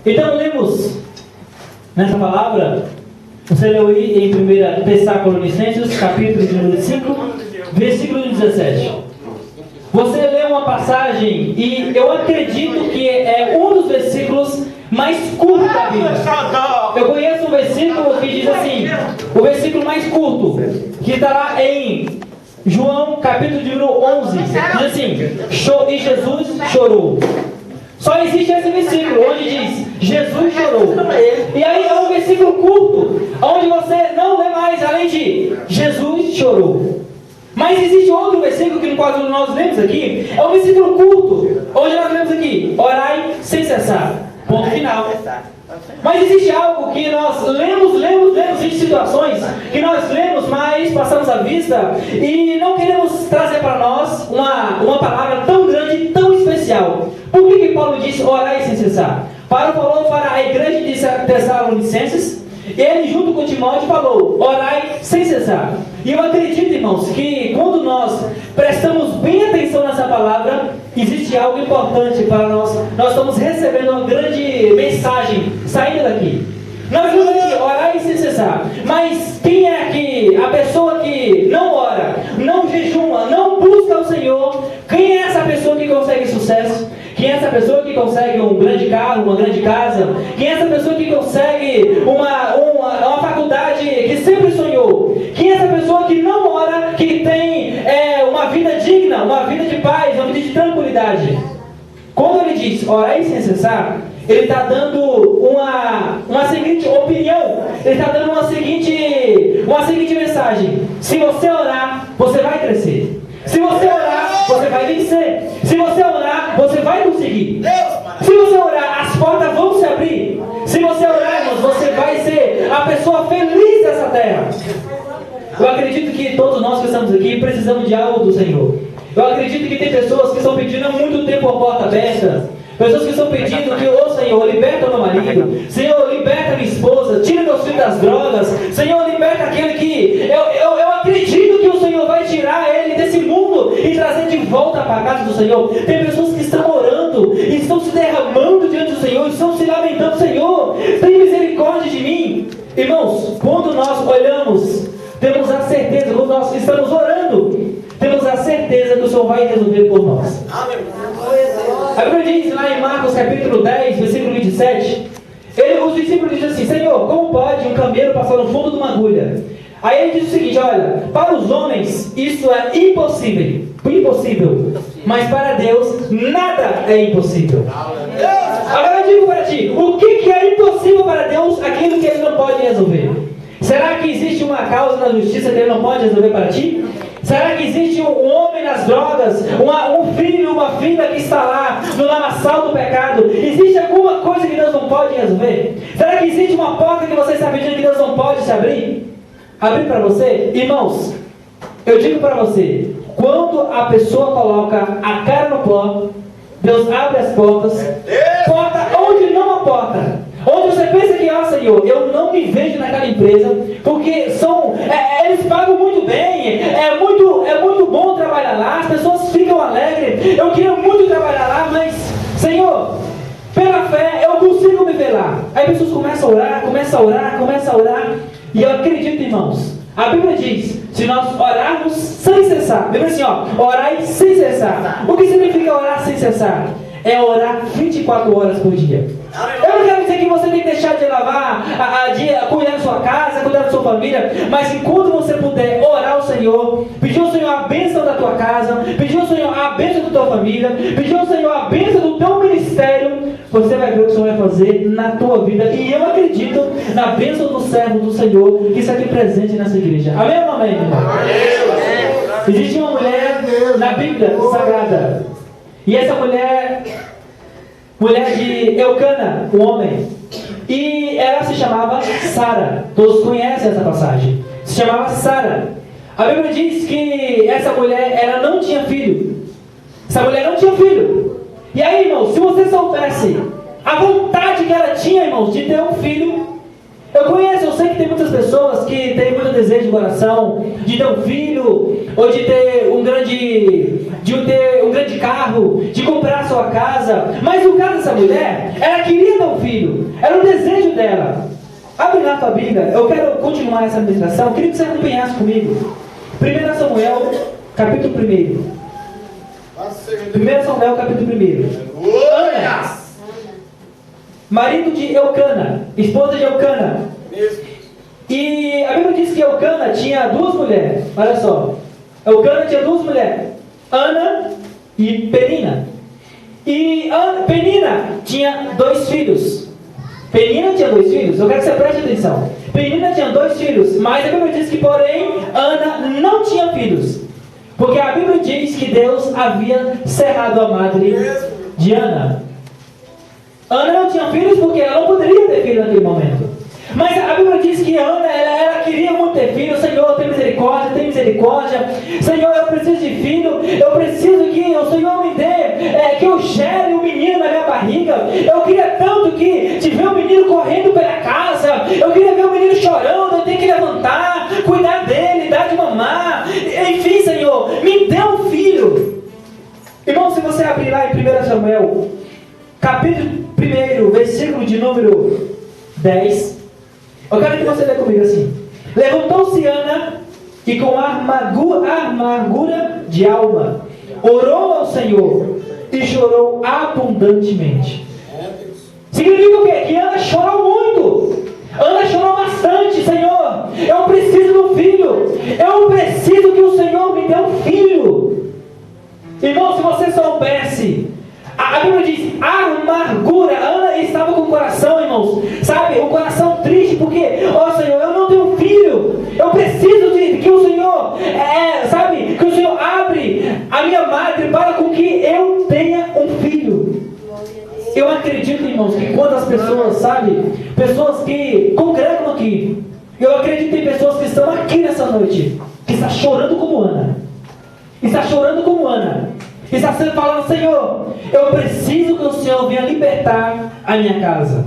Então lemos nessa palavra, você leu aí em 1 Tessalonicenses, capítulo de número 5, versículo 17. Você leu uma passagem e eu acredito que é um dos versículos mais curtos da Bíblia. Eu conheço um versículo que diz assim, o versículo mais curto, que está lá em João, capítulo de número 11, diz assim, e Jesus chorou. Só existe esse versículo, onde diz, Jesus chorou. E aí é um versículo curto, onde você não lê mais, além de, Jesus chorou. Mas existe outro versículo que no qual nós lemos aqui, é um versículo curto, onde nós lemos aqui, orai sem cessar. Ponto final. Mas existe algo que nós lemos em situações que nós lemos, mas passamos a vista e não queremos trazer para nós uma palavra tão grande, tão especial. Por que Paulo disse orai sem cessar? Paulo falou para a igreja de Tessalonicenses, ele junto com Timóteo falou, orai sem cessar. E eu acredito, irmãos, que quando nós prestamos bem atenção nessa palavra, existe algo importante para nós. Nós estamos recebendo uma grande mensagem saindo daqui. Nós vamos aqui, orar e sem cessar. Mas quem é que a pessoa que não ora, não jejuma, não busca o Senhor? Quem é essa pessoa que consegue sucesso? Quem é essa pessoa que consegue um grande carro, uma grande casa? Quem é essa pessoa que consegue uma faculdade que sempre sonhou? Quem é essa pessoa que não ora, que tem uma vida digna, uma vida de paz, uma vida de tranquilidade? Quando ele diz orar sem cessar, ele está dando uma seguinte opinião, ele está dando uma seguinte mensagem. Se você orar, você vai crescer. Se você orar, você vai vencer. Se você orar, você vai conseguir. Se você orar, as portas vão se abrir. Se você orar, irmãos, você vai ser a pessoa feliz dessa terra. Eu acredito que todos nós que estamos aqui precisamos de algo do Senhor. Eu acredito que tem pessoas que estão pedindo há muito tempo a porta aberta. Pessoas que estão pedindo que, ô Senhor, liberta meu marido. Senhor, liberta minha esposa. Tira meus filhos das drogas. Senhor, liberta aquele que... Eu acredito que o Senhor vai tirar ele desse mundo e trazer de volta para a casa do Senhor. Tem pessoas que estão orando e estão se derramando diante do Senhor, estão se lamentando. Senhor, tem misericórdia de mim. Irmãos, quando nós olhamos, temos a certeza, quando nós estamos orando, temos a certeza que o Senhor vai resolver por nós. A Bíblia diz lá em Marcos capítulo 10, versículo 27, os discípulos dizem assim, Senhor, como pode um camelo passar no fundo de uma agulha? Aí ele diz o seguinte, olha, para os homens isso é impossível, mas para Deus nada é impossível. Agora eu digo para ti, o que é impossível para Deus, aquilo que Ele não pode resolver? Será que existe uma causa na justiça que Ele não pode resolver para ti? Será que existe um homem nas drogas, um filho, uma filha que está lá no lamaçal do pecado? Existe alguma coisa que Deus não pode resolver? Será que existe uma porta que você está pedindo que Deus não pode se abrir? Abrir para você? Irmãos, eu digo para você, quando a pessoa coloca a cara no pó, Deus abre as portas, porta onde não há porta. Onde você pensa que, Senhor, eu não me vejo naquela empresa, porque eles pagam muito bem, é muito bom trabalhar lá, as pessoas ficam alegres, eu queria muito trabalhar lá, mas, Senhor, pela fé, eu consigo me ver lá. Aí as pessoas começam a orar, e eu acredito, irmãos, a Bíblia diz, se nós orarmos sem cessar, a Bíblia diz assim, orai sem cessar. O que significa orar sem cessar? É orar 24 horas por dia. Eu não quero dizer que você tem que deixar de lavar, cuidar da sua casa, cuidar da sua família, mas enquanto você puder orar ao Senhor, pedir ao Senhor a bênção da tua casa, pedir ao Senhor a bênção da tua família, pedir ao Senhor a bênção do teu ministério, você vai ver o que o Senhor vai fazer na tua vida. E eu acredito na bênção do servo do Senhor que está aqui presente nessa igreja. Amém ou amém? Existe uma mulher na Bíblia Sagrada, e essa mulher de Eucana, um homem, e ela se chamava Sara. Todos conhecem essa passagem. Se chamava Sara. A Bíblia diz que essa mulher, ela não tinha filho. Essa mulher não tinha filho. E aí, irmãos, se você soubesse a vontade que ela tinha, irmãos, de ter um filho, Eu sei que tem muitas pessoas que têm muito desejo de coração, de ter um filho, ou de ter um grande carro, de comprar a sua casa. Mas no caso dessa mulher, ela queria ter um filho, era um desejo dela. Abre lá a tua Bíblia, eu quero continuar essa ministração, eu queria que você acompanhasse comigo. 1 Samuel, capítulo 1. 1 Samuel, capítulo 1. Ana, marido de Eucana, esposa de Eucana. E a Bíblia diz que Eucana tinha duas mulheres. Olha só, Eucana tinha duas mulheres, Ana e Penina. E Penina tinha 2 filhos. Penina tinha 2 filhos, eu quero que você preste atenção. Penina tinha 2 filhos, mas a Bíblia diz que, porém, Ana não tinha filhos, porque a Bíblia diz que Deus havia cerrado a madre de Ana. Ana não tinha filhos porque ela não poderia ter filho naquele momento. Mas a Bíblia diz que Ana, ela queria muito ter filho. Senhor, tem misericórdia, tem misericórdia. Senhor, eu preciso de filho. Eu preciso que o Senhor me dê, que eu gere um menino na minha barriga. Eu queria tanto de ver o menino correndo pela casa. Eu queria ver o menino chorando. Eu tenho que levantar, cuidar dele, dar de mamar. Enfim, Senhor, me dê um filho. Irmão, se você abrir lá em 1 Samuel, capítulo 1, versículo de número 10. Eu quero que você lê comigo assim. Levantou-se Ana e com amargura de alma orou ao Senhor e chorou abundantemente. Significa o quê? Que Ana chorou muito. Ana chorou bastante. Senhor, eu preciso de um filho. Eu preciso que o Senhor me dê um filho. Irmão, se você soubesse, a Bíblia diz amargura. Ana estava com o coração, irmãos, sabe, o coração triste, porque, Senhor, eu não tenho filho. Eu preciso que o Senhor, sabe, que o Senhor abre a minha madre para com que eu tenha um filho. Eu acredito, irmãos, que quando as pessoas, sabe, pessoas que congregam aqui, eu acredito em pessoas que estão aqui nessa noite, que estão chorando como Ana. Está chorando como Ana. Está sendo falando, Senhor, eu preciso que o Senhor venha libertar a minha casa.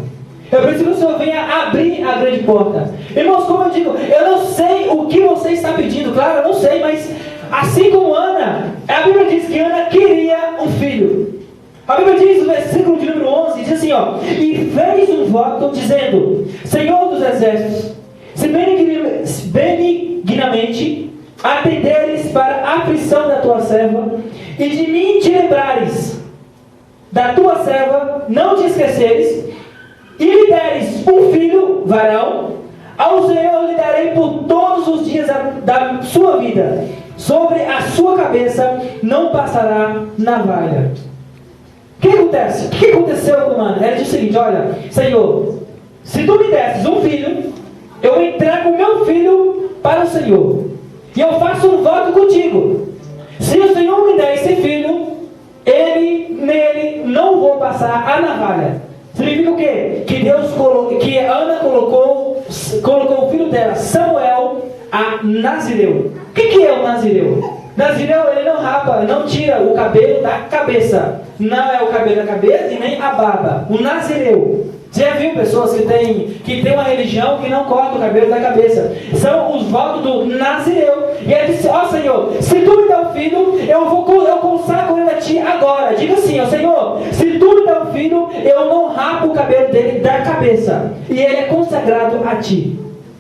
Eu preciso que o Senhor venha abrir a grande porta. Irmãos, como eu digo, eu não sei o que você está pedindo. Claro, eu não sei, mas assim como Ana, a Bíblia diz que Ana queria um filho. A Bíblia diz no versículo de número 11, diz assim, e fez um voto dizendo, Senhor dos exércitos, se benignamente atenderes para a aflição da tua serva, e de mim te lembrares da tua serva, não te esqueceres, e lhe deres um filho varão, ao Senhor lhe darei por todos os dias da sua vida, sobre a sua cabeça não passará navalha. O que acontece? O que aconteceu com Ana? Ela disse o seguinte, olha, Senhor, se tu me desses um filho, eu entrego o meu filho para o Senhor, e eu faço um voto contigo. Se o Senhor me der esse filho, nele não vou passar a navalha. Significa o quê? Que Ana colocou o filho dela, Samuel, a Nazireu. O que é o Nazireu? Nazireu, ele não rapa, não tira o cabelo da cabeça. Não é o cabelo da cabeça e nem a barba. O Nazireu. Você já viu pessoas que tem uma religião que não corta o cabelo da cabeça? São os votos do Nazireu. E ele disse, Senhor, se tu me der um filho, eu consagro ele a ti agora. Diga assim, Senhor, se tu me der um filho, eu não rapo o cabelo dele da cabeça. E ele é consagrado a ti.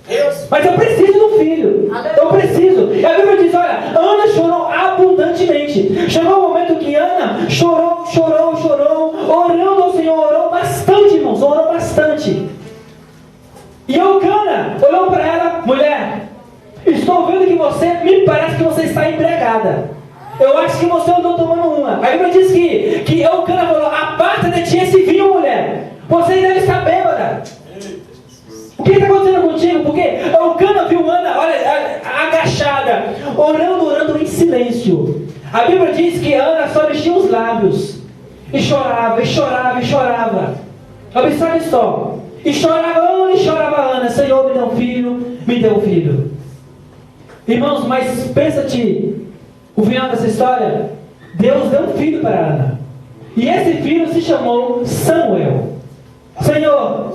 Deus. Mas eu preciso de um filho. Eu preciso. E a Bíblia diz, olha, Ana chorou abundantemente. Chegou o momento que Ana chorou, orando ao Senhor, orou bastante, irmãos, orou bastante. E Eucana olhou para ela, mulher, estou vendo que me parece que você está embriagada. Eu acho que você andou tomando uma. A Bíblia diz que Eucana falou, aparta de ti esse vinho, mulher. Você deve estar bêbada. O que está acontecendo contigo? Porque Eucana viu Ana, olha, agachada, orando em silêncio. A Bíblia diz que Ana só mexia os lábios. E chorava. Observe só. E chorava Ana. Senhor, me dê um filho. Irmãos, mas pensa-te, o final dessa história, Deus deu um filho para Ana. E esse filho se chamou Samuel. Senhor,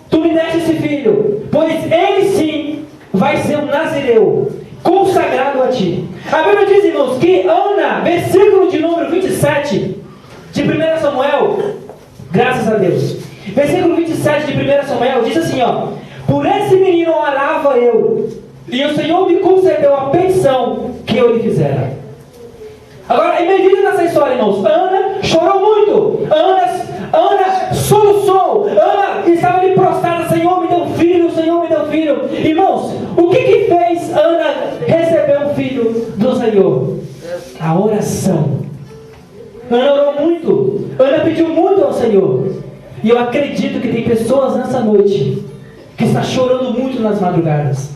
tu tu me deste esse filho, pois ele sim vai ser um nazireu, consagrado a ti. A Bíblia diz, irmãos, que Ana, versículo de número 27, de 1 Samuel, graças a Deus, versículo 27 de 1 Samuel, diz assim, ó: por esse menino orava eu, e o Senhor me concedeu a petição que eu lhe fizera. Agora, imagine nessa história, irmãos, Ana chorou muito, Ana soluçou, Ana estava ali prostrada, Senhor me deu um filho, Senhor me deu um filho. Irmãos, o que fez Ana receber um filho do Senhor? A oração. Ana orou muito, Ana pediu muito ao Senhor. E eu acredito que tem pessoas nessa noite que estão chorando muito nas madrugadas.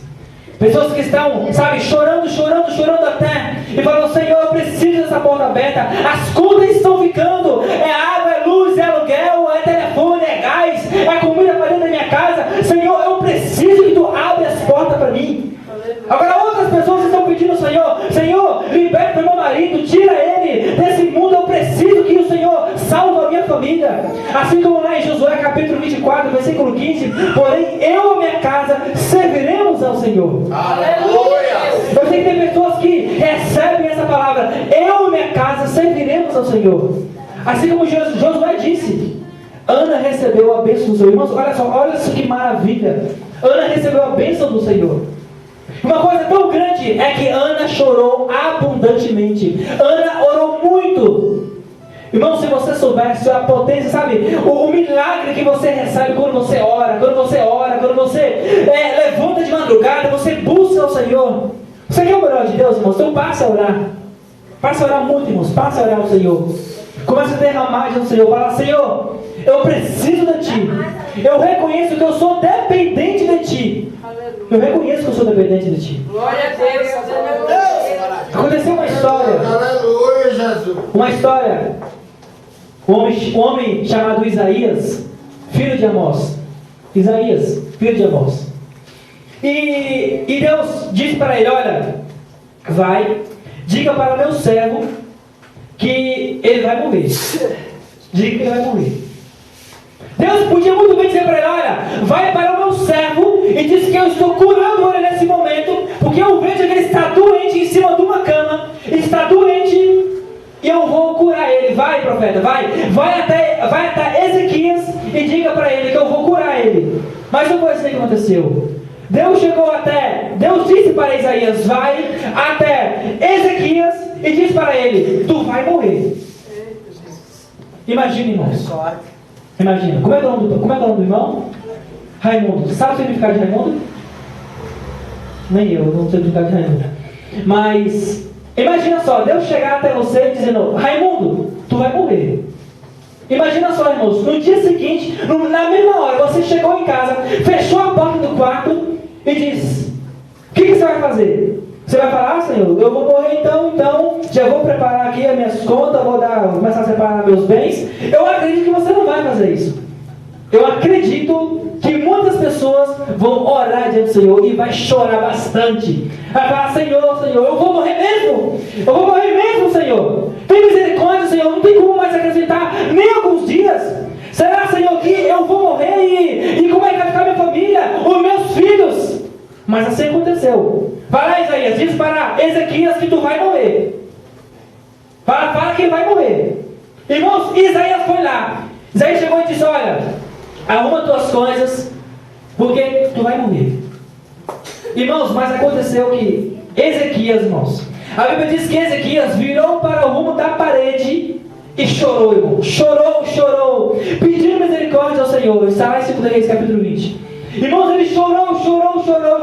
Pessoas que estão, sabe, chorando até, e falam, Senhor, eu preciso dessa porta aberta, as contas estão ficando, é água, é luz, é aluguel, é telefone, é gás, é comida para dentro da minha casa, Senhor, eu preciso que tu abra as portas para mim. Agora outras pessoas estão pedindo, Senhor, liberta meu marido, tira ele desse mundo, eu preciso que o Senhor salve a minha família. Assim como lá em Josué capítulo 24, versículo 15, porém eu e minha casa serviremos ao Senhor. Aleluia! Eu sei que tem pessoas que recebem essa palavra, eu e minha casa serviremos ao Senhor. Assim como Josué disse, Ana recebeu a bênção do Senhor. Irmãos, olha só, olha isso que maravilha. Ana recebeu a bênção do Senhor. Uma coisa tão grande é que Ana chorou abundantemente. Ana orou muito. Irmão, se você soubesse a potência, sabe, o milagre que você recebe quando você ora, quando você levanta de madrugada, você busca o Senhor. Você quer o melhor de Deus, irmãos? Então passe a orar. Passe a orar muito, irmãos. Passe a orar ao Senhor. Comece a derramar diante do Senhor. Fala, Senhor, eu preciso de Ti. Eu reconheço que eu sou dependente de Ti. Eu reconheço que eu sou dependente de Ti. Glória a Deus. Aconteceu uma história. Aleluia, Jesus. Uma história. Um homem chamado Isaías, filho de Amós. Isaías, filho de Amós. E Deus disse para ele, olha, vai, diga para o meu servo que ele vai morrer. Diga que ele vai morrer. Deus podia muito bem dizer para ele, olha, vai para o meu servo e diz que eu estou curando ele nesse momento, porque eu vejo que ele está doente em cima de uma cama, está doente e eu vou curar ele. Vai, profeta, vai até Ezequias e diga para ele que eu vou curar ele. Mas não foi isso que aconteceu. Deus disse para Isaías, vai até Ezequias e diz para ele, tu vai morrer. Imagina, irmãos. Imagina. Como é que é o nome do irmão? Raimundo. Sabe o significado de Raimundo? Nem eu não sei o significado de Raimundo. Mas imagina só, Deus chegar até você dizendo, Raimundo, tu vai morrer. Imagina só, irmãos, no dia seguinte, na mesma hora, você chegou em casa, fechou a porta do quarto e diz, o que você vai fazer? Você vai falar, Senhor, eu vou morrer então já vou preparar aqui as minhas contas, vou começar a separar meus bens. Eu acredito que você não vai fazer isso. Eu acredito que muitas pessoas vão orar diante do Senhor e vai chorar bastante. Vai falar, Senhor, eu vou morrer mesmo. Eu vou morrer mesmo, Senhor. Tem misericórdia, Senhor, não tem como mais acrescentar nem alguns dias. Será, Senhor, que eu vou morrer e como é que vai ficar minha família, os meus filhos? Mas assim aconteceu. Fala, Isaías, diz para Ezequias que tu vai morrer. Fala que ele vai morrer. Irmãos, Isaías foi lá. Isaías chegou e disse, olha, arruma tuas coisas, porque tu vai morrer. Irmãos, mas aconteceu que Ezequias, irmãos, a Bíblia diz que Ezequias virou para o rumo da parede e chorou, irmão. Chorou, pedindo misericórdia ao Senhor. Está lá em 2 Reis capítulo 20. Irmãos, ele chorou e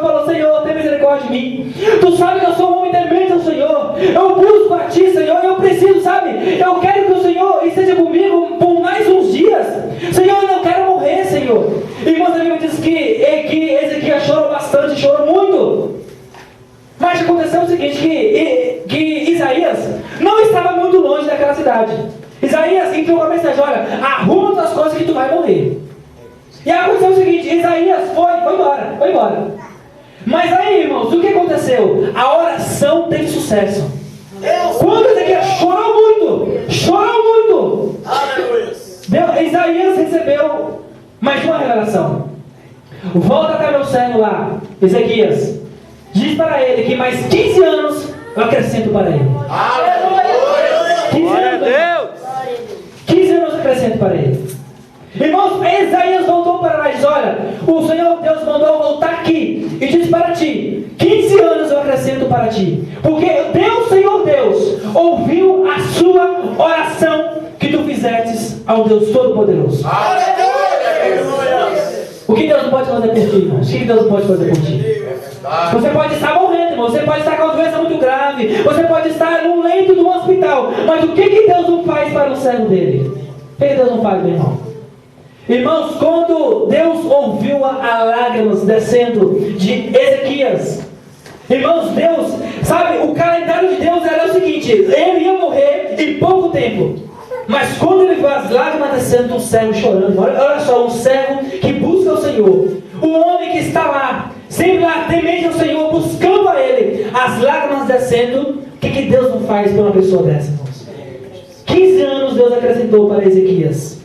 falou, Senhor, tem misericórdia de mim. Tu sabe que eu sou um homem temente ao Senhor. Eu busco a Ti, Senhor, eu preciso, sabe? Eu quero que o Senhor esteja comigo por mais uns dias. Senhor, eu não quero morrer, Senhor. Irmãos, a Bíblia diz que Ezequias chorou bastante, chorou muito. Mas aconteceu o seguinte, que Isaías não estava muito longe daquela cidade. Isaías entregou a mensagem, olha, arruma as coisas que tu vai morrer. E aconteceu o seguinte, Isaías foi embora. Mas aí, irmãos, o que aconteceu? A oração teve sucesso. Quando Ezequias chorou muito, Isaías recebeu mais uma revelação. volta até meu servo lá, Ezequias. Diz para ele que mais 15 anos eu acrescento para ele. Aleluia! 15 anos, 15 anos eu acrescento para ele. Irmãos, Isaías voltou para lá e diz: olha, o Senhor Deus mandou eu voltar aqui e diz para ti, 15 anos eu acrescento para ti, porque Deus, Senhor Deus, ouviu a sua oração que tu fizestes ao Deus Todo-Poderoso. O que Deus não pode fazer por ti, irmãos? O que Deus não pode fazer por ti? Você pode estar morrendo, irmão. Você pode estar com uma doença muito grave. Você pode estar num leito de um hospital. Mas o que Deus não faz para o servo dele? O que Deus não faz, meu irmão? Irmãos, quando Deus ouviu a lágrimas descendo de Ezequias, irmãos, Deus, sabe, o calendário de Deus era o seguinte: ele ia morrer em pouco tempo. Mas quando ele viu as lágrimas descendo, um servo chorando, olha só, um servo que busca o Senhor, um homem que está lá, sempre lá, temente ao Senhor, buscando a Ele, as lágrimas descendo. O que Deus não faz para uma pessoa dessa, irmãos? 15 anos Deus acrescentou para Ezequias.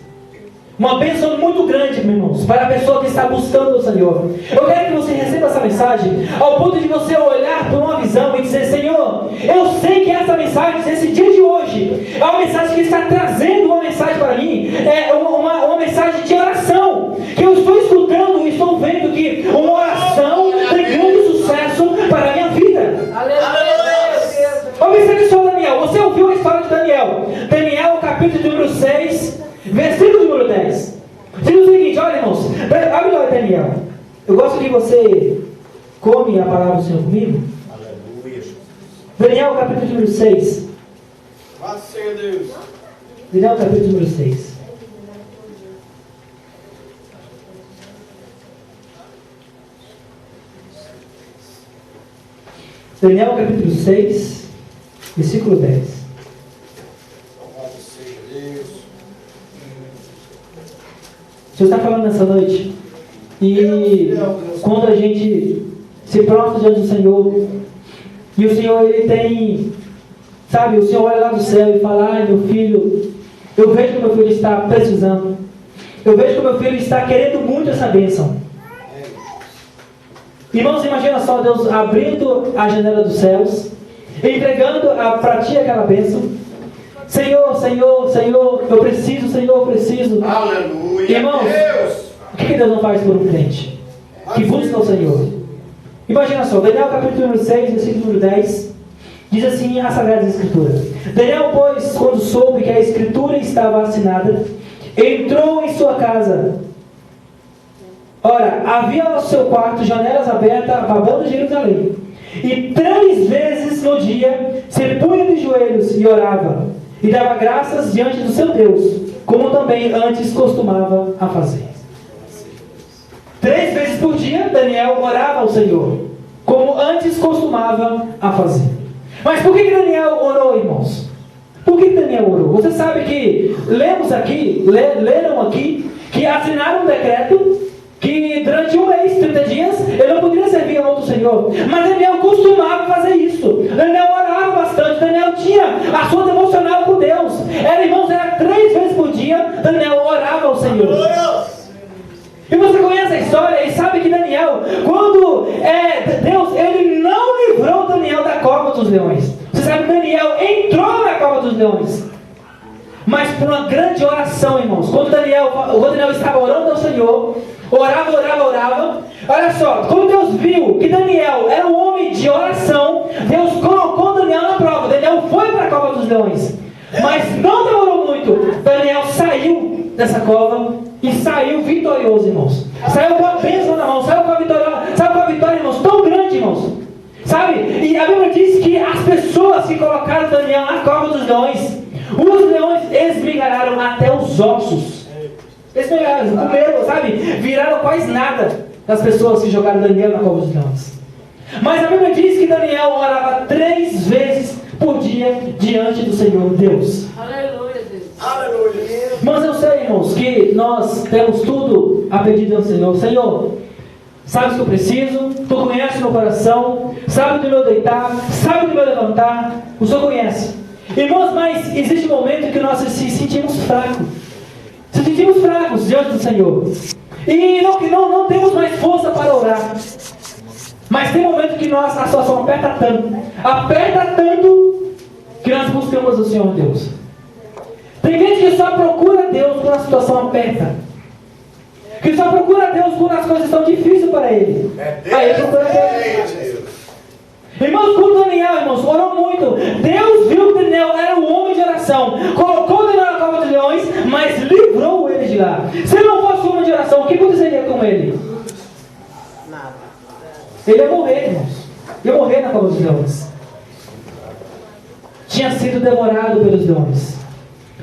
Uma bênção muito grande, meus irmãos, para a pessoa que está buscando o Senhor. Eu quero que você receba essa mensagem ao ponto de você olhar para uma visão e dizer: Senhor, eu sei que essa mensagem, esse dia de hoje, é uma mensagem que está trazendo uma mensagem para mim, é uma mensagem de oração, que eu estou escutando e estou vendo que uma oração tem grande sucesso para a minha vida. Observe só, Daniel. Você ouviu a história de Daniel? Daniel, capítulo número 6, versículo número 10. Diz o seguinte: olha, irmãos, abre lá, Daniel. Eu gosto que você come a palavra do Senhor comigo. Aleluia. Daniel, capítulo número 6. Louvado seja Deus. Daniel, capítulo número 6. Daniel, capítulo 6, versículo 10. Louvado seja Deus. O Senhor está falando nessa noite. E quando a gente se prostra diante do Senhor, e o Senhor, Ele tem, sabe, o Senhor olha lá do céu e fala: ai, meu filho, eu vejo que o meu filho está precisando. Eu vejo que o meu filho está querendo muito essa bênção. Irmãos, imagina só Deus abrindo a janela dos céus, entregando para ti aquela bênção. Senhor, Senhor, Senhor, eu preciso, Senhor, eu preciso. Aleluia. Irmãos, Deus. o que Deus não faz por um crente que busca o Senhor? Imagina só, Daniel capítulo número 6, versículo número 10, diz assim a Sagrada Escritura: Daniel, pois, quando soube que a Escritura estava assinada, entrou em sua casa. Ora, havia no seu quarto janelas abertas, babando Jerusalém. E 3 vezes no dia se punha de joelhos e orava, e dava graças diante do seu Deus, como também antes costumava a fazer. 3 vezes por dia Daniel orava ao Senhor, como antes costumava a fazer. Mas por que Daniel orou, irmãos? Por que Daniel orou? Você sabe que lemos aqui, leram aqui, que assinaram um decreto que durante 1 mês, 30 dias, ele não poderia servir ao outro Senhor. Mas Daniel costumava fazer isso. Daniel orava bastante. Daniel tinha a sua devocional com Deus. Irmãos, era 3 vezes por dia Daniel orava ao Senhor. E você conhece a história e sabe que Daniel, quando Deus, ele não livrou Daniel da cova dos leões. Você sabe que Daniel entrou na cova dos leões, mas por uma grande oração, irmãos. Quando Daniel estava orando ao Senhor, orava. Olha só, quando Deus viu que Daniel era um homem de oração, Deus colocou Daniel na prova. Daniel foi para a cova dos leões, mas não demorou muito. Daniel saiu dessa cova e saiu vitorioso, irmãos. Saiu com a bênção na mão, saiu com a vitória, irmãos, tão grande, irmãos. Sabe? E a Bíblia diz que as pessoas que colocaram Daniel na cova dos leões, os leões esmigalharam até os ossos. Esmigalharam, comeram, sabe? Viraram quase nada das pessoas que jogaram Daniel na cova dos leões. Mas a Bíblia diz que Daniel orava 3 vezes por dia diante do Senhor Deus. Aleluia, Deus. Aleluia. Mas eu sei, irmãos, que nós temos tudo a pedir ao Senhor. Senhor, sabes que eu preciso, Tu conheces meu coração, sabe do meu deitar, sabe do meu levantar, o Senhor conhece. Irmãos, mas existe um momento que nós se sentimos fracos. Se sentimos fracos diante do Senhor. E não temos mais força para orar. Mas tem momento que a situação aperta tanto, que nós buscamos o Senhor Deus. Tem gente que só procura Deus quando a situação aperta. Que só procura Deus quando as coisas estão difíceis para ele. Aí ele procura Deus. Irmãos, como Daniel, irmãos, orou muito. Deus viu que Daniel era um homem de oração. Colocou Daniel na cova de leões, mas livrou ele de lá. Se ele não fosse um homem de oração, o que aconteceria com ele? Nada. Ele ia morrer, irmãos. Ia morrer na cova dos leões. Tinha sido devorado pelos leões.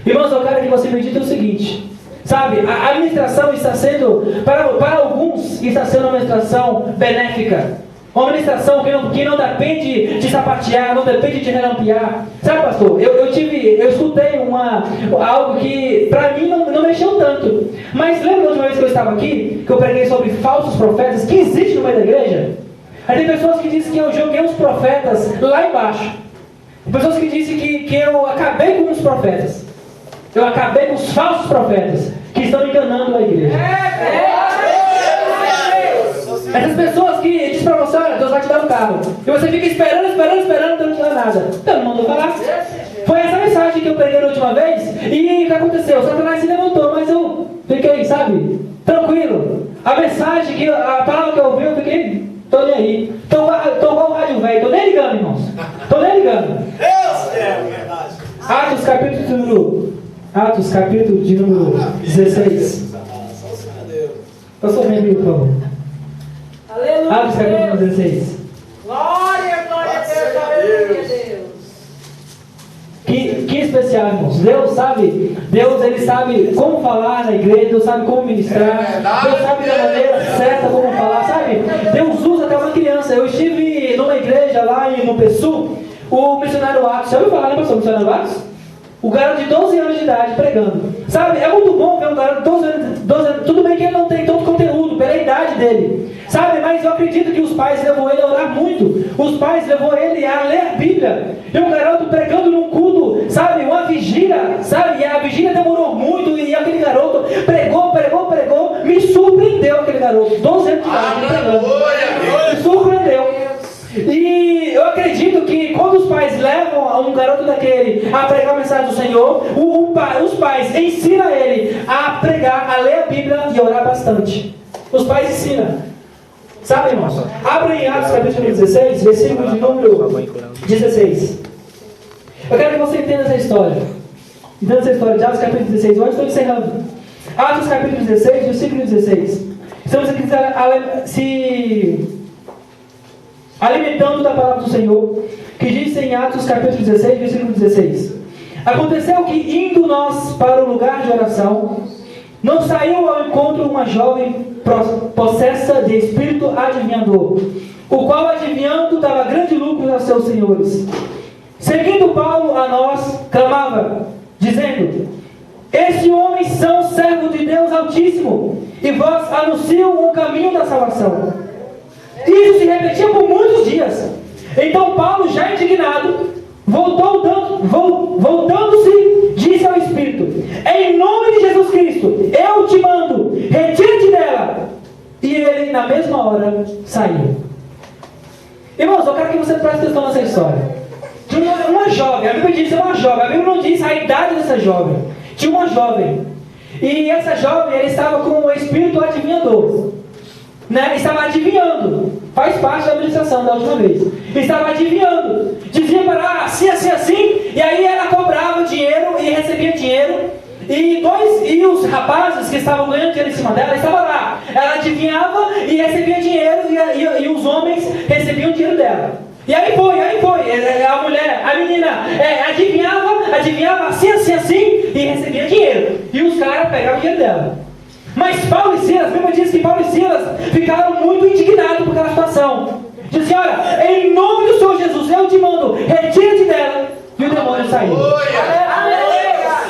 Irmãos, eu quero que você medite o seguinte. Sabe, a administração está sendo, para alguns, está sendo uma administração benéfica. Uma administração que não depende de sapatear, não depende de relampear. Sabe, pastor, eu escutei algo que para mim não mexeu tanto. Mas lembra da última vez que eu estava aqui, que eu preguei sobre falsos profetas que existem no meio da igreja? Aí tem pessoas que dizem que eu joguei os profetas lá embaixo. Tem pessoas que dizem que eu acabei com os profetas. Eu acabei com os falsos profetas que estão enganando a igreja. Essas pessoas que dizem para você, olha, Deus vai te dar um carro. E você fica esperando, Deus não te dá nada. Então não mandou falar. Foi essa mensagem que eu preguei na última vez. E o que aconteceu? O Satanás se levantou, mas eu fiquei, sabe, tranquilo. A mensagem, a palavra que eu ouvi, eu fiquei, tô nem aí. Tô igual o rádio velho, tô nem ligando, irmãos. Tô nem ligando. Deus é verdade. Atos capítulo de número 16. Pastor, vem aqui, por favor. Aleluia. Atos capítulo 16. Glória a Deus, aleluia, Deus. Que especial, irmãos. Deus ele sabe como falar na igreja, Deus sabe como ministrar, Deus sabe da maneira certa como falar, sabe? Deus usa até uma criança. Eu estive numa igreja lá no Pessu, o missionário Atos. Já ouviu falar, né, pastor, missionário Atos? O garoto de 12 anos de idade pregando. Sabe, é muito bom ver um garoto de 12 anos. Tudo bem que ele não tem tanto conteúdo pela idade dele. Sabe, mas eu acredito que os pais levou ele a orar muito. Os pais levou ele a ler a Bíblia. E o garoto pregando num culto, sabe, uma vigília, sabe, e a vigília demorou muito. E aquele garoto pregou. Me surpreendeu aquele garoto, 12 anos de idade pregando. Me surpreendeu. E eu acredito que quando os pais levam um garoto daquele a pregar a mensagem do Senhor, os pais ensinam ele a pregar, a ler a Bíblia e orar bastante. Os pais ensinam. Sabe, irmãos? Abre em Atos capítulo 16, versículo de número 16. Eu quero que você entenda essa história. Entenda essa história de Atos capítulo 16. Hoje estou encerrando. Atos capítulo 16, versículo 16. Estamos aqui se alimentando da palavra do Senhor, que diz em Atos capítulo 16, versículo 16. Aconteceu que, indo nós para o lugar de oração, não saiu ao encontro uma jovem possessa de espírito adivinhador, o qual adivinhando dava grande lucro aos seus senhores. Seguindo Paulo a nós, clamava, dizendo: estes homens são servos de Deus Altíssimo, e vós anunciam o caminho da salvação. Isso se repetia por muitos dias. Então Paulo, já indignado, voltando-se, disse ao Espírito: em nome de Jesus Cristo, eu te mando, retira-te dela. E ele, na mesma hora, saiu. Irmãos, eu quero que você preste atenção nessa história. Tinha uma jovem, a Bíblia diz uma jovem, a Bíblia não diz a idade dessa jovem. Tinha uma jovem. E essa jovem, ela estava com o espírito adivinhador. Estava adivinhando. Faz parte da administração da última vez. Estava adivinhando. Dizia para assim, e aí ela cobrava dinheiro e recebia dinheiro. E os rapazes que estavam ganhando dinheiro em cima dela estavam lá. Ela adivinhava e recebia dinheiro, e os homens recebiam dinheiro dela. E aí foi. A mulher, a menina adivinhava assim, e recebia dinheiro. E os caras pegavam o dinheiro dela. Mas Paulo e Silas, a Bíblia diz que Paulo e Silas ficaram muito indignados por aquela situação. Dizem: olha, em nome do Senhor Jesus, eu te mando, retira-te dela. E o demônio saiu.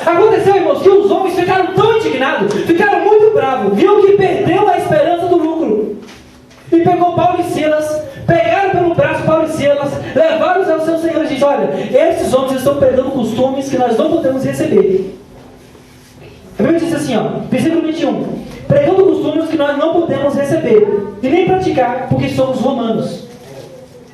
Aconteceu, irmãos, que os homens ficaram tão indignados, ficaram muito bravos, viu que perdeu a esperança do lucro. E pegou Paulo e Silas, pegaram pelo braço Paulo e Silas, levaram-os aos seus senhores e disse: olha, esses homens estão perdendo costumes que nós não podemos receber. A Bíblia diz assim, versículo 21. pregando costumes que nós não podemos receber e nem praticar, porque somos romanos.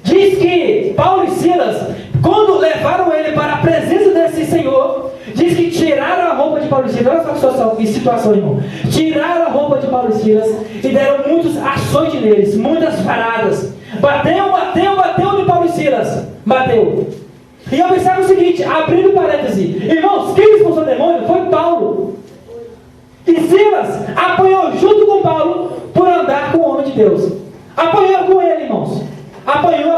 Diz que Paulo e Silas, quando levaram ele para a presença desse Senhor, diz que tiraram a roupa de Paulo e Silas. Olha só que situação, irmão. Tiraram a roupa de Paulo e Silas e deram muitos açoites neles, muitas paradas. Bateu de Paulo e Silas. Bateu. E eu pensava o seguinte, abrindo parêntese, irmãos, quem expulsou o demônio foi Paulo. E Silas apanhou junto com Paulo por andar com o homem de Deus. Apanhou com ele, irmãos. Apanhou.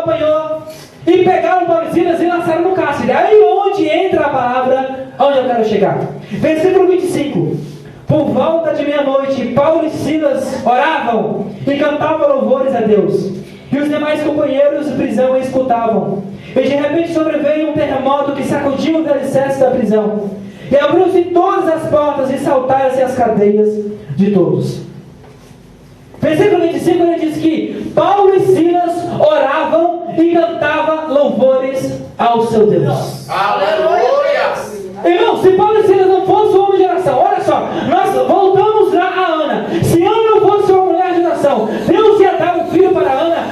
E pegaram Paulo e Silas e lançaram no cárcere. Aí onde entra a palavra, onde eu quero chegar. Versículo 25. Por volta de meia-noite, Paulo e Silas oravam e cantavam louvores a Deus. E os demais companheiros de prisão escutavam. E de repente sobreveio um terremoto que sacudiu os alicerces da prisão. E abriu-se todas as portas e saltaram-se as cadeias de todos. Versículo 25, ele diz que Paulo e Silas oravam e cantavam louvores ao seu Deus. Aleluia! Irmão, se Paulo e Silas não fossem uma homem de oração, olha só, nós voltamos lá a Ana. Se Ana não fosse uma mulher de oração, Deus ia dar um filho para Ana.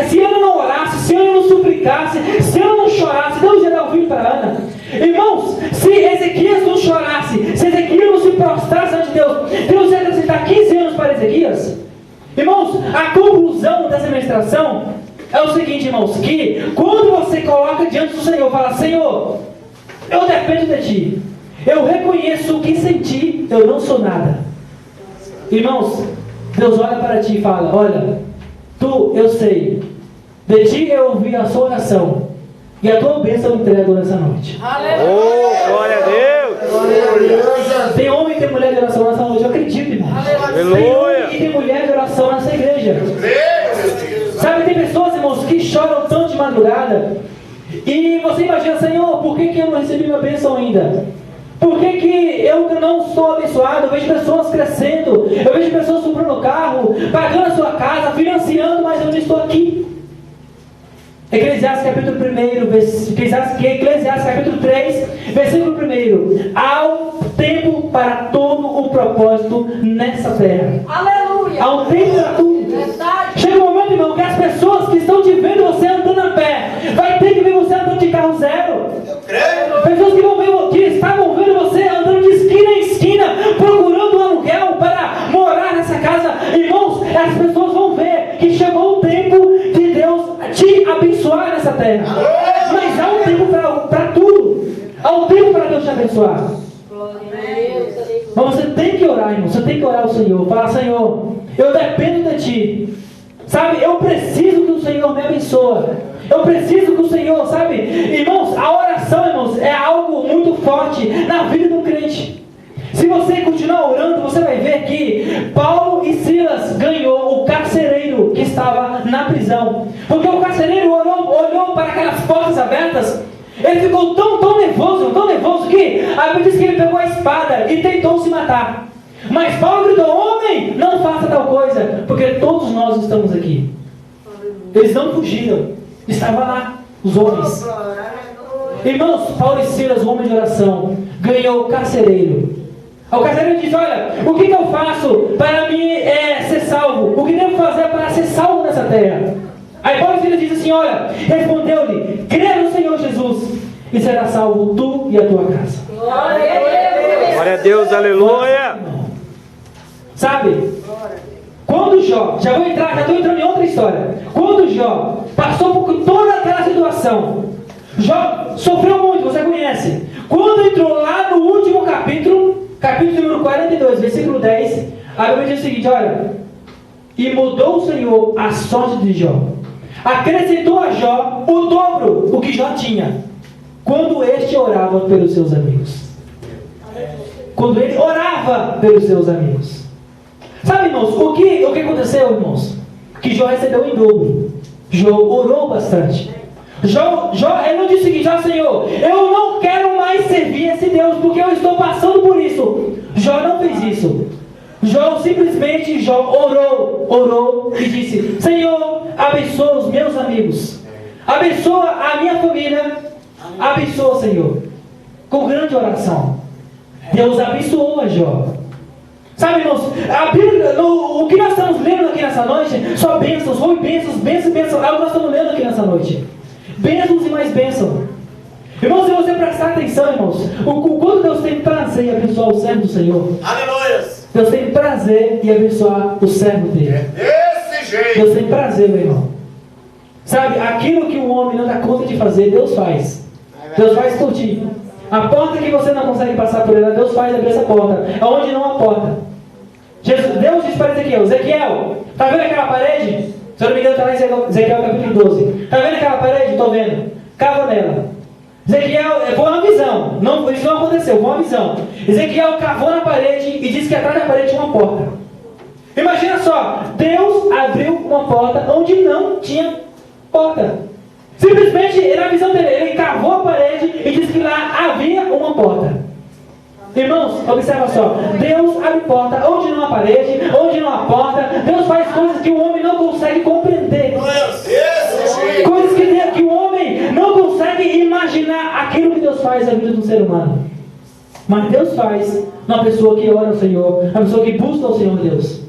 Se Ana não orasse, se Ana não suplicasse, se Ana não chorasse, Deus ia dar um filho para Ana. Irmãos, se Ezequias não chorasse, se Ezequias não se prostrasse ante Deus, Deus ia acrescentar 15 anos para Ezequias. Irmãos, a conclusão dessa ministração é o seguinte, irmãos, que quando você coloca diante do Senhor, fala: Senhor, eu dependo de Ti, eu reconheço que sem Ti eu não sou nada. Irmãos, Deus olha para ti e fala: olha, Tu, eu sei, de Ti eu ouvi a sua oração, e a Tua bênção eu entrego nessa noite. Oh, glória a Deus! Tem homem e tem mulher de oração nessa noite, eu acredito, irmãos. Aleluia! Tem homem e tem mulher de oração nessa igreja. Sabe, tem pessoas, irmãos, que choram tanto de madrugada, e você imagina: Senhor, por que eu não recebi minha bênção ainda? Por que eu não sou abençoado? Eu vejo pessoas crescendo, eu vejo pessoas comprando carro, pagando a sua casa, financiando, mas eu não estou aqui. Eclesiastes capítulo 1, Eclesiastes capítulo 3, versículo 1. Há um tempo para todo o propósito nessa terra. Aleluia! Há um tempo para tudo. Chega um momento, irmão, que as pessoas que estão te vendo você andando a pé, vai ter que ver você andando de carro zero. Pessoas que estavam vendo você andando de esquina em esquina, procurando um aluguel para morar nessa casa. Irmãos, as pessoas vão ver que chegou o tempo de Deus te abençoar nessa terra. Mas há um tempo para tudo. Há um tempo para Deus te abençoar. Mas você tem que orar, irmão. Você tem que orar ao Senhor. Falar: Senhor, eu dependo de Ti. Sabe, eu preciso que o Senhor me abençoe. Eu preciso que o Senhor, sabe, irmãos, a oração, irmãos, é algo muito forte na vida do crente. Se você continuar orando, você vai ver que Paulo e Silas ganhou o carcereiro que estava na prisão. Porque o carcereiro olhou para aquelas portas abertas. Ele ficou tão nervoso que a Bíblia diz que ele pegou a espada e tentou se matar. Mas Paulo gritou: homem, não faça tal coisa, porque todos nós estamos aqui. Eles não fugiram, estavam lá, os homens. Irmãos, Paulo e Silas, o homem de oração, ganhou o carcereiro. O carcereiro diz: olha, o que eu faço para mim ser salvo? O que devo fazer para ser salvo nessa terra? Aí Paulo e Silas diz assim: olha, respondeu-lhe: crê no Senhor Jesus e será salvo tu e a tua casa. Glória a Deus, aleluia! Sabe, quando Jó, já estou entrando em outra história. Quando Jó passou por toda aquela situação, Jó sofreu muito, você conhece. Quando entrou lá no último capítulo número 42, versículo 10, a Bíblia diz o seguinte: olha, e mudou o Senhor a sorte de Jó, acrescentou a Jó o dobro o que Jó tinha, quando este orava pelos seus amigos. Quando ele orava pelos seus amigos. Sabe, irmãos, o que aconteceu, irmãos? Que Jó recebeu em dobro. Jó orou bastante. Jó, ele não disse o seguinte: ó Senhor, eu não quero mais servir esse Deus, porque eu estou passando por isso. Jó não fez isso. Jó simplesmente orou e disse: Senhor, abençoa os meus amigos, abençoa a minha família, abençoa, Senhor. Com grande oração, Deus abençoou a Jó. Sabe, irmãos, a Bíblia, o que nós estamos lendo aqui nessa noite, só bênçãos, bênçãos, é o que nós estamos lendo aqui nessa noite. Bênçãos e mais bênçãos. Irmãos, se você prestar atenção, irmãos, o quanto Deus tem prazer em abençoar o servo do Senhor. Aleluia. Deus tem prazer em abençoar o servo dele. Desse jeito. Deus tem prazer, meu irmão. Sabe, aquilo que o homem não dá conta de fazer, Deus faz. Deus faz por ti. A porta que você não consegue passar por ela, Deus faz abrir essa porta. Aonde não há porta. Deus disse para Ezequiel: Ezequiel, tá vendo aquela parede? Se eu não me engano, está lá em Ezequiel capítulo 12. Tá vendo aquela parede? Estou vendo. Cava nela. Ezequiel, foi uma visão. Não, isso não aconteceu, foi uma visão. Ezequiel cavou na parede e disse que atrás da parede tinha uma porta. Imagina só, Deus abriu uma porta onde não tinha porta. Simplesmente, na visão dele, ele cavou a parede e disse que lá havia uma porta. Irmãos, observa só, Deus abre porta onde não há parede, onde não há porta. Deus faz coisas que o homem não consegue compreender. Coisas que o homem não consegue imaginar aquilo que Deus faz na vida do ser humano. Mas Deus faz na pessoa que ora ao Senhor, na pessoa que busca o Senhor Deus.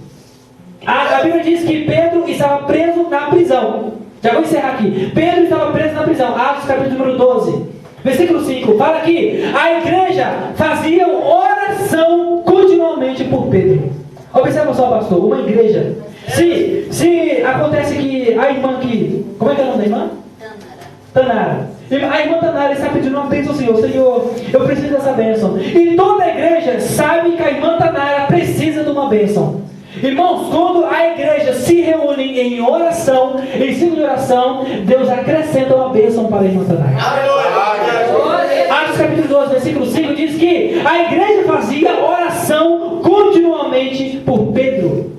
A Bíblia diz que Pedro estava preso na prisão. Já vou encerrar aqui. Pedro estava preso na prisão. Atos capítulo número 12. Versículo 5, fala aqui: a igreja fazia oração continuamente por Pedro. Observa só, pastor, uma igreja. Se acontece que a irmã que... Como é que é o nome da irmã? Tanara. A irmã Tanara está pedindo uma bênção ao Senhor. Senhor, eu preciso dessa bênção. E toda a igreja sabe que a irmã Tanara precisa de uma bênção. Irmãos, quando a igreja se reúne em oração, em ciclo de oração, Deus acrescenta uma bênção para a irmã Tanara. Atos capítulo 12, versículo 5 diz que a igreja fazia oração continuamente por Pedro.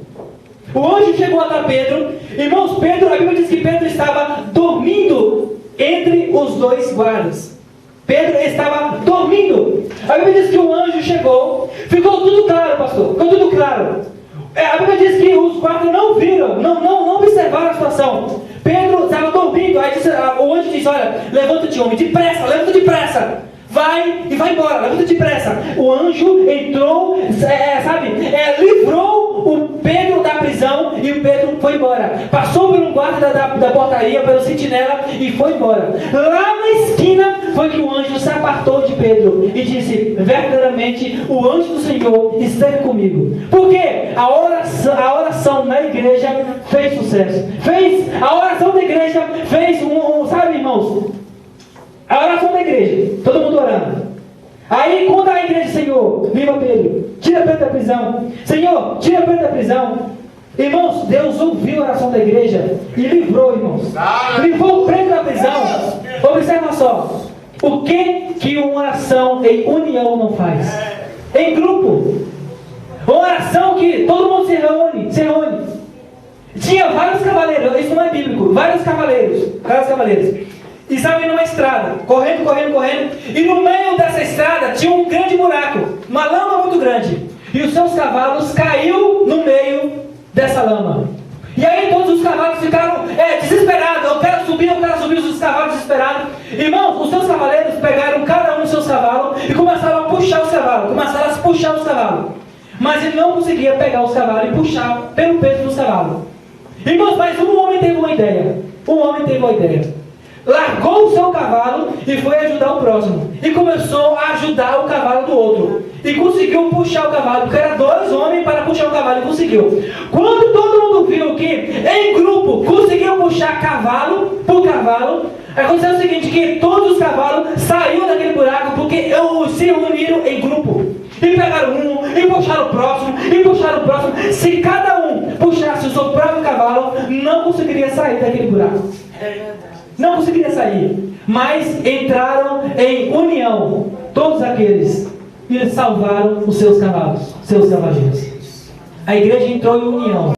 O anjo chegou até Pedro. Irmãos, Pedro, a Bíblia diz que Pedro estava dormindo entre os dois guardas. Pedro estava dormindo. A Bíblia diz que o anjo chegou. Ficou tudo claro, pastor. Ficou tudo claro. A Bíblia diz que os guardas não viram, não observaram a situação. Pedro estava dormindo. Aí o anjo disse: olha, levanta-te, homem, depressa, levanta depressa. Vai e vai embora, levanta depressa. O anjo entrou, livrou o Pedro da prisão e o Pedro foi embora. Passou por um guarda da portaria, pelo sentinela e foi embora. Lá na esquina foi que o anjo se apartou de Pedro e disse: verdadeiramente o anjo do Senhor esteve comigo. Porque a oração na igreja fez sucesso. A oração da igreja fez sabe, irmãos? A oração da igreja, todo mundo orando. Aí quando a igreja: Senhor, livra Pedro, tira Pedro da prisão. Senhor, tira Pedro da prisão. Irmãos, Deus ouviu a oração da igreja e livrou, irmãos. Livrou o Pedro da prisão. Observa só, o que uma oração em união não faz? Em grupo. Uma oração que todo mundo se reúne. Tinha vários cavaleiros, isso não é bíblico, vários cavaleiros. E estavam numa estrada, correndo. E no meio dessa estrada tinha um grande buraco, uma lama muito grande. E os seus cavalos caíram no meio dessa lama. E aí todos os cavalos ficaram desesperados. Eu quero subir, os cavalos desesperados. Irmãos, os seus cavaleiros pegaram cada um dos seus cavalos e começaram a puxar os cavalos. Mas ele não conseguia pegar os cavalos e puxar pelo peso dos cavalos. Irmãos, mas um homem teve uma ideia. Largou o seu cavalo e foi ajudar o próximo. E começou a ajudar o cavalo do outro. E conseguiu puxar o cavalo, porque eram 2 homens para puxar o cavalo, e conseguiu. Quando todo mundo viu que em grupo conseguiu puxar cavalo por cavalo, aconteceu o seguinte: que todos os cavalos saíram daquele buraco, porque se reuniram em grupo. E pegaram um, e puxaram o próximo. Se cada um puxasse o seu próprio cavalo, não conseguiria sair daquele buraco. Não conseguiria sair, mas entraram em união, todos aqueles, e salvaram os seus cavalos, seus cavaleiros. A igreja entrou em união.